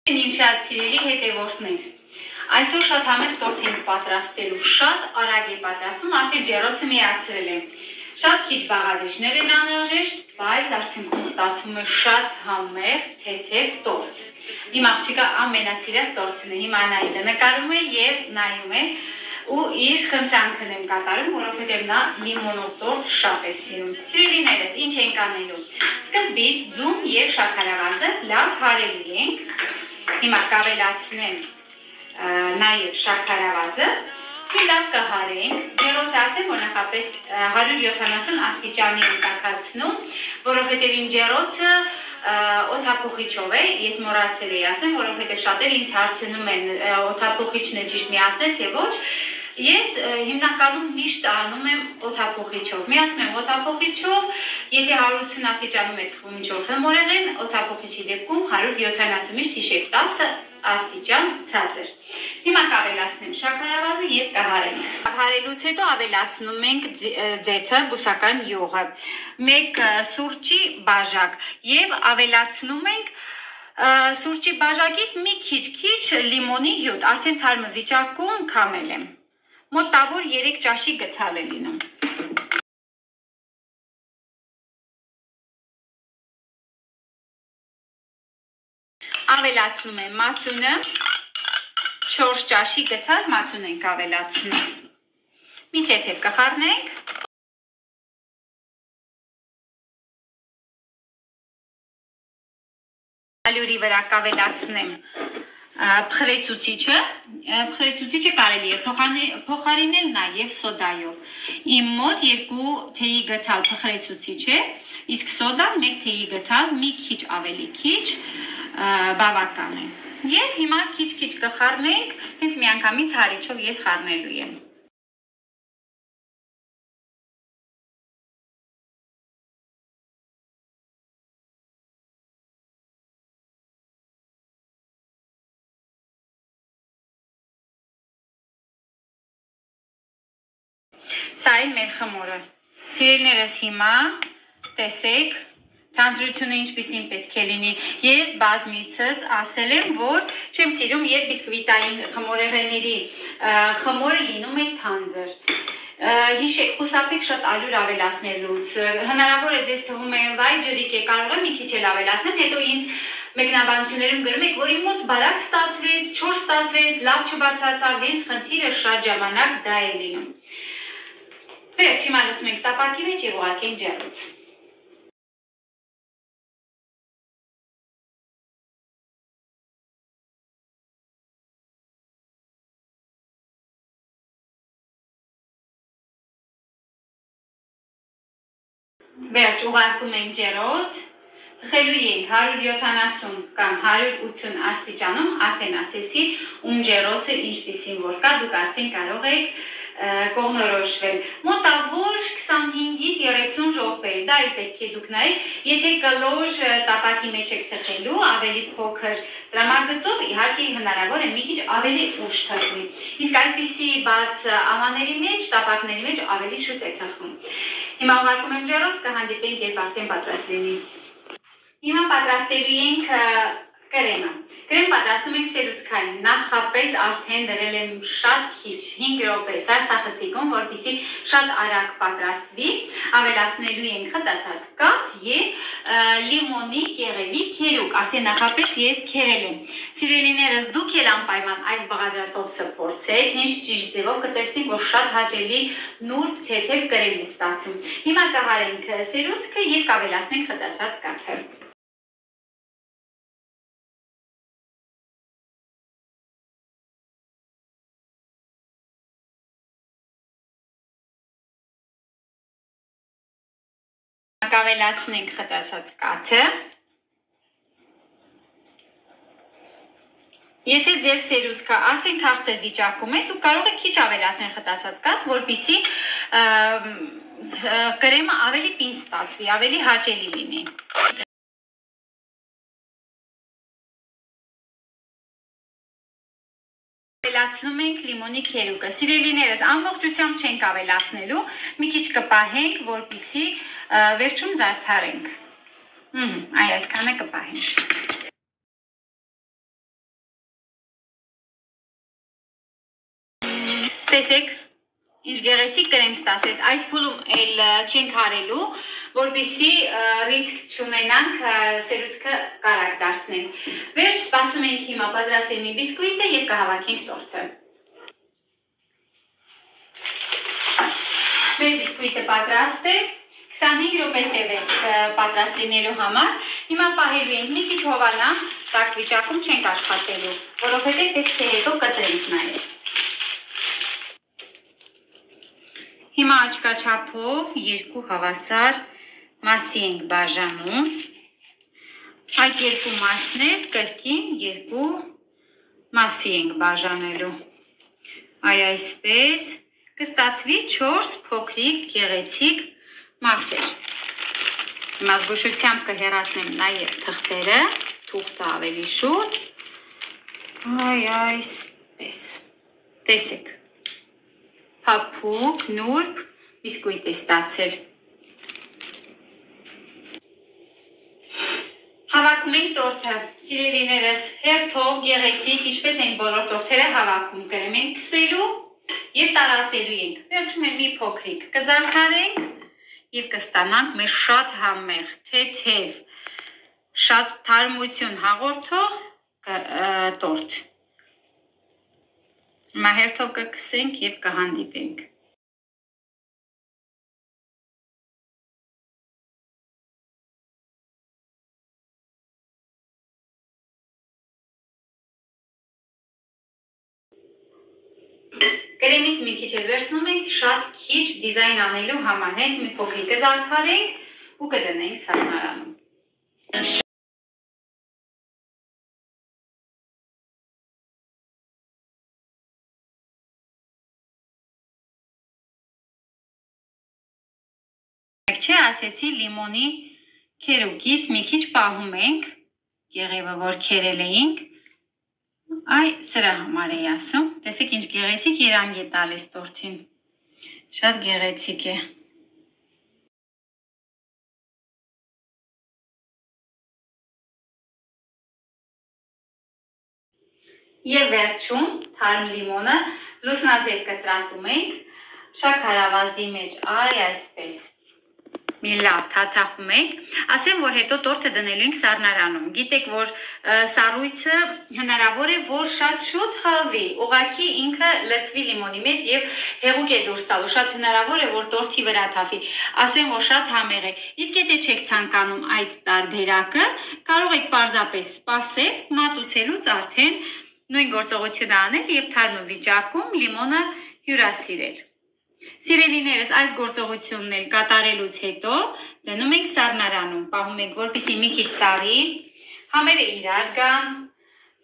Շատ սիրելի հետևորդներ, այսօր շատ համեղ տորթ ենք պատրաստելու, շատ արագ է պատրաստվում, արդեն ջեռոցը միացրել եմ, շատ քիչ բաղադրիչներ են անհրաժեշտ, բայց արդյունքում ստացվում է շատ համեղ թեթև տորթ։ Իմ աղջիկը ամենասիրած տորթն է, հիմա Անահիտը նկարում է և նայում է ու իր խնդրանքն եմ կատարում, որովհետև նա լիմոնով տորթ շատ է սիրում։ Սիրելիներս, ինչ ենք անելու։ Սկզբից ձուն և շաքարավազը լավ հարելի ենք։ Հիմա կավելացնեմ նաև շաքարավազը, մի լավ կհարենք, ջեռոցը ասեմ, որ նախապես 170 աստիճանի եմ տաքացնում, որովհետև իմ ջեռոցը օդափոխիչով է, ես մոռացել էի ասեմ, որովհետև շատերը ինձ հարցնում են օդափոխիչն է ճիշտ միացնել, թե ոչ, ես հիմնականում միշտ անում եմ օդափոխիչով, միացնում եմ օդափոխիչով, եթե 180 աստիճանում է թխվում ինչ-որ խմորեղեն, օդափոխիչի դեպքում 170, միշտ հիշեք 10 աստիճան ցածր։ Հիմա կավելացնեմ շաքարավազը և կհարենք։ Հարելուց հետո ավելացնում ենք ձեթը, բուսական յուղը, մեկ սուրճի բաժակ և ավելացնում ենք սուրճի բաժակից մի քիչ լիմոնի հյութ, արդեն թարմ վիճակում քամել եմ, մոտավոր 3 ճաշի գթալ է լինում։ Ավելացնում եմ մածունը, 4 ճաշի գթալ մածուն ենք ավելացնում։ Մի թեթև կխառնենք։ Ալյուրի վրա կավելացնեմ փխրեցուցիչը, փխրեցուցիչը կարելի է փոխարինել նաև սոդայով։ Իմ մոտ 2 թեյի գթալ փխրեցուցիչ է, իսկ սոդան 1 թեյի գթալ, մի քիչ ավելի քիչ բավական է։ Եվ հիմա քիչ կխառնենք, հենց միանգամից հարիչով ես խառնելու եմ։ Սա է մեր խմորը։ Սիրելիներս, հիմա տեսեք թանձրությունը ինչպիսին պետք է լինի։ Ես բազմիցս ասել եմ, որ չեմ սիրում, երբ բիսկվիտային խմորեղենների խմորը լինում է թանձր։ Հիշեք, խուսափեք շատ ալյուր ավելացնելուց։ Հնարավոր է ձեզ թվում է, վայ ջրիկ է, կարող եմ մի քիչ էլ ավելացնել, հետո ինձ մեկնաբանություններում գրում եք, որ իմ մոտ բարակ ստացվեց, չոր ստացվեց, լավ չբարձրացավ, հենց խնդիրը շատ ժամանակ դա է լինում։ Վերջ, հիմա լսում ենք տապակի մեջ և ուղարկենք ջեռոց։ Վերջ, ուղարկում ենք ջեռոց, թխելու ենք 170 կամ 180 աստիճանում, արդեն ասեցի, ում ջեռոցը ինչպիսին որ կա, դուք արդեն կարող եք կողմնորոշվել։ Մոտավոր 25-ից 30 րոպե, դա էլ պետք է դուք նայեք, եթե կլոր տապակի մեջ եք թխելու, ավելի փոքր տրամագծով, իհարկե հնարավոր է մի քիչ ավելի ուշ թխվի։ Իսկ այսպիսի բաց ամաների մեջ, տապակների մեջ ավելի շուտ է թխվում։ Հիմա ուղարկում եմ ջեռոց, կհանդիպենք, երբ արդեն պատրաստ լինի։ Հիմա պատրաստելու ենք կրեմը։ Կրեմ պատրաստում ենք սերուցքային, նախապես արդեն դրել եմ շատ քիչ, 5 րոպե սառցախցիկում, որպեսզի շատ արագ պատրաստվի, ավելացնելու ենք խտացած կաթ և լիմոնի կեղևի քերուկ, արդեն նախապես ես քերել եմ։ Սիրելիներս, դուք էլ անպայման այս բաղադրատոմսը փորձեք, հենց ճիշտ ձևով կտեսնենք, որ շատ հաճելի նուրբ թեթև կրեմ է ստացվում։ Հիմա կհարենք սերուցքը և կավելացնենք խտացած կաթը։ Կավելացնենք խտացած կաթը։ Եթե ձեր սերուցքը արդեն քաղցր վիճակում է, դուք կարող եք քիչ ավելացնել խտացած կաթ, որպեսզի կրեմը ավելի պինդ ստացվի, ավելի հաճելի լինի։ Ավելացնում ենք լիմոնի քերուկը։ Սիրելիներս, ամբողջությամբ չենք ավելացնելու, մի քիչ կպահենք, որպեսզի վերջում զարդարենք։ Այ այսքանը կպահենք։ Տեսեք, ինչ գեղեցիկ կրեմ ստացեց, այս փուլում էլ չենք արելու, որպեսզի ռիսկ չունենանք սերուցքը կարակ դարձնենք։ Վերջ սպասում ենք հիմա պատրաստել մի բիսկվիտը և կհավաքենք տորթը։ Մեր բիսկվիտը պատրաստ է, 25 րոպե տևեց պատրաստ լինելու համար, հիմա պահելու ենք մի քիչ հովանա, տաք վիճակում չենք աշխատելու, որովհետև պետք է հետո կտրենք նաև։ Հիմա աչքաչափով 2 հավասար մասի ենք բաժանում, այդ 2 մասներ կրկին 2 մասի ենք բաժանելու, այսպես կստացվի 4 փոքրիկ գեղեցիկ մասեր։ Հիմա զգուշությամբ կհեռացնեմ նաև թղթերը, թուղթը ավելի շուտ, այսպես, տեսեք, փափուկ, նուրբ բիսկվիտ է ստացել։ Հավաքում ենք տորթը, սիրելիներս, հերթով, գեղեցիկ, ինչպես ենք բոլոր տորթերը հավաքում, կրեմ ենք քսելու և տարածելու ենք, վերջում են մի փոքրիկ կզարդարենք և կստանանք մեր շատ համեղ, թեթև, շատ թարմություն հաղորդող տորթ։ Հիմա հերթով կքսենք և կհանդիպենք։ Կրեմից մի քիչ էլ վերցնում ենք շատ քիչ դիզայն անելու համար, հենց մի փոքրիկ կզարդարենք ու կդնենք սառնարանում։ Չէ, ասեցի լիմոնի քերուկից մի քիչ պահում ենք, գեղևը որ քերել էինք, այ սրա համար էի ասում, տեսեք ինչ գեղեցիկ երանգ է տալիս տորթին, շատ գեղեցիկ է։ Եվ վերջում թարմ լիմոնը լուսնաձև կտրատում ենք, շաքարավազի մեջ, այսպես, մի լավ թաթախում ենք, ասեմ, որ հետո տորթը դնելու ենք սառնարանում, գիտեք, որ սառույցը հնարավոր է, որ շատ շուտ հալվի, ուղղակի ինքը լցվի լիմոնի մեջ և հեղուկ է դուրս տալու, շատ հնարավոր է, որ տորթի վրա թափի, ասեմ, որ շատ համեղ է, իսկ եթե չեք ցանկանում այդ տարբերակը, կարող եք պարզապես սպասել, մատուցելուց արդեն նույն գործողությունը անել և թարմ վիճակում լիմոնը հյուրասիրել։ Սիրելիներս, այս գործողությունն էլ կատարելուց հետո դնում ենք սառնարանում, պահում ենք, որպեսզի մի քիչ սառի, համերը իրար գան,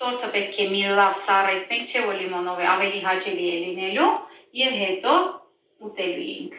տորթը պետք է մի լավ սառեցնենք, չէ որ լիմոնով է ավելի հաճելի է լինելու և հետո ուտելու ենք։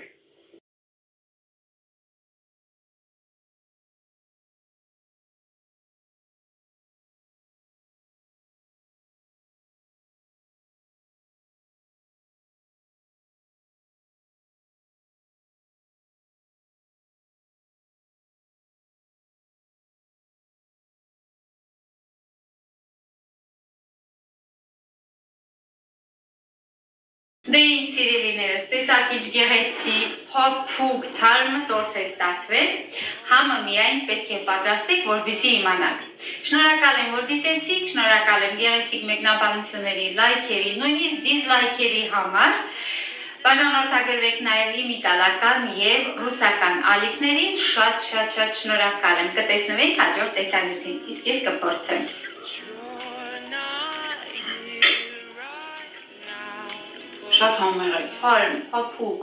Դե ինչ սիրելիներս, տեսակ ինչ գեղեցիկ, փափուկ, թարմ տորթ է ստացվել, համը միայն պետք է պատրաստեք, որպեսզի իմանաք։ Շնորհակալ եմ, որ դիտեցիք, շնորհակալ եմ գեղեցիկ մեկնաբանությունների, լայքերի, նույնիսկ դիզլայքերի համար։ Բաժանորդագրվեք նաև իմ իտալական և ռուսական ալիքներին, շատ շնորհակալ եմ, կտեսնվենք հաջորդ տեսանյութին, իսկ ես կփորձեմ։ Շատ համեղ է, թարմ, փափուկ։